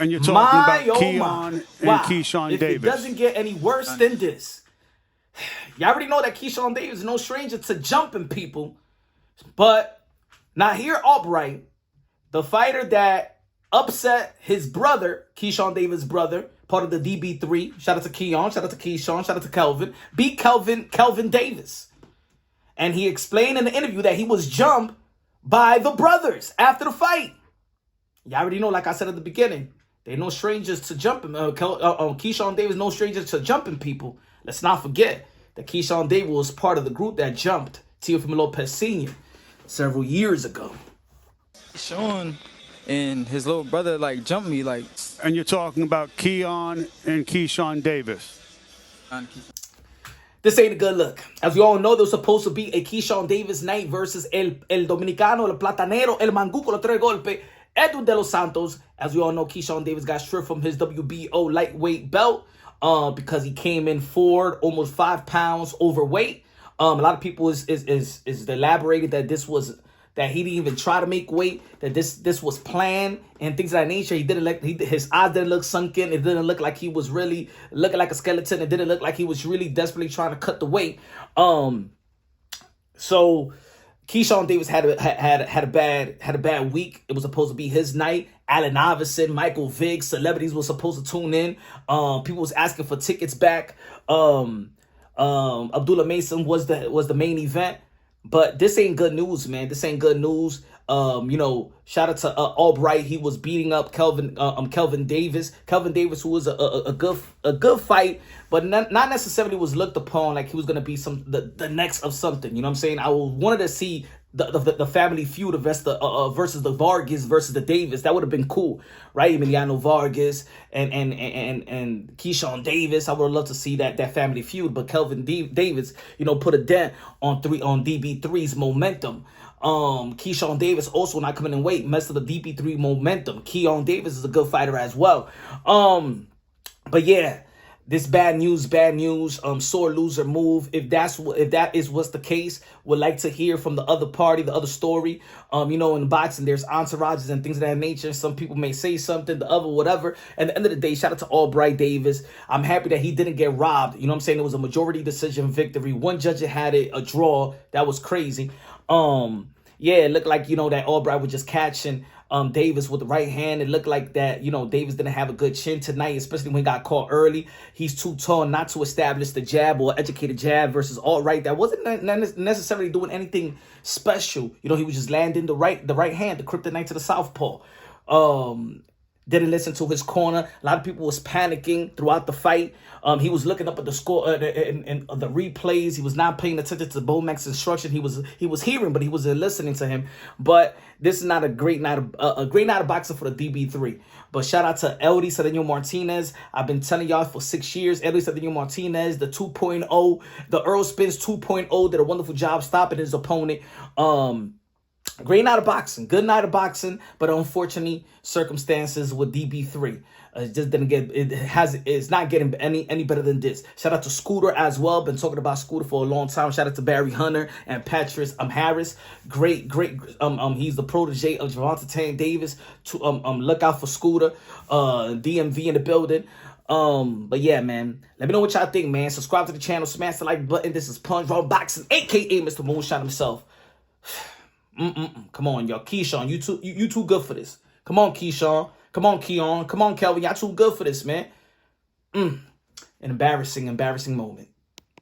And you're talking about Keyshawn and Keyshawn if Davis. It doesn't get any worse than this. You already know that Keyshawn Davis is no stranger to jumping people. But Nahir Albright, the fighter that upset his brother, Keyshawn Davis' brother, part of the DB3, shout out to Keon, shout out to Keyshawn, shout out to Kelvin, beat Kelvin Davis. And he explained in the interview that he was jumped by the brothers after the fight. You already know, like I said at the beginning, they're no strangers to jumping. Keyshawn Davis no stranger to jumping people. Let's not forget that Keyshawn Davis was part of the group that jumped Teofimo Lopez Sr. several years ago. Keyshawn and his little brother like jumped me like. And you're talking about Keon and Keyshawn Davis. This ain't a good look. As we all know, there was supposed to be a Keyshawn Davis night versus el Dominicano, el Platanero, el Manguco, los tres golpes, Edwin de los Santos. As we all know, Keyshawn Davis got stripped from his WBO lightweight belt because he came in forward, almost 5 pounds overweight. A lot of people is elaborated that this was that he didn't even try to make weight, that this was planned and things of that nature. He didn't look, his eyes didn't look sunken. It didn't look like he was really looking like a skeleton. It didn't look like he was really desperately trying to cut the weight. So Keyshawn Davis had a bad week. It was supposed to be his night. Allen Iverson, Michael Vick, celebrities were supposed to tune in. People was asking for tickets back. Abdullah Mason was the main event. But this ain't good news, man. This ain't good news. You know, shout out to Albright. He was beating up Kelvin Davis. Kelvin Davis, who was a good fight, but not necessarily was looked upon like he was gonna be the next of something. You know what I'm saying? I wanted to see the family feud versus the Vargas versus the Davis. That would have been cool, right? Emiliano Vargas and Keyshawn Davis. I would have loved to see that family feud, but Kelvin Davis, you know, put a dent on DB3's momentum. Keyshawn Davis also not coming in weight, messed with the DB3 momentum. Keon Davis is a good fighter as well. But yeah. This bad news, sore loser move. If that is what's the case, would like to hear from the other party, the other story. You know, in boxing, there's entourages and things of that nature. Some people may say something, the other, whatever. At the end of the day, shout out to Albright Davis. I'm happy that he didn't get robbed. You know what I'm saying? It was a majority decision victory. One judge had it a draw. That was crazy. Yeah, it looked like, you know, that Albright was just catching Davis with the right hand. It looked like that, you know, Davis didn't have a good chin tonight, especially when he got caught early. He's too tall not to establish the jab or educated jab versus Albright. That wasn't necessarily doing anything special. You know, he was just landing the right hand, the kryptonite to the southpaw. Didn't listen to his corner. A lot of people was panicking throughout the fight. He was looking up at the score and the replays. He was not paying attention to Bomac's instruction. He was hearing, but he wasn't listening to him. But this is not a great night of boxing for the DB3. But shout out to Eldy Cedeno Martinez. I've been telling y'all for 6 years. Eldy Cedeno Martinez, the 2.0, the Earl Spence 2.0, did a wonderful job stopping his opponent. Great night of boxing, good night of boxing, but unfortunately, circumstances with DB3 it just didn't get. It's not getting any better than this. Shout out to Scooter as well. Been talking about Scooter for a long time. Shout out to Barry Hunter and Patrice Harris. Great. He's the protege of Gervonta Tank Davis. To look out for Scooter. DMV in the building. But yeah, man, let me know what y'all think, man. Subscribe to the channel, smash the like button. This is Punch Raw Boxing, aka Mr. Moonshine himself. Come on, y'all. Keyshawn, you too good for this. Come on, Keyshawn. Come on, Keon. Come on, Kelvin. Y'all too good for this, man. An embarrassing moment.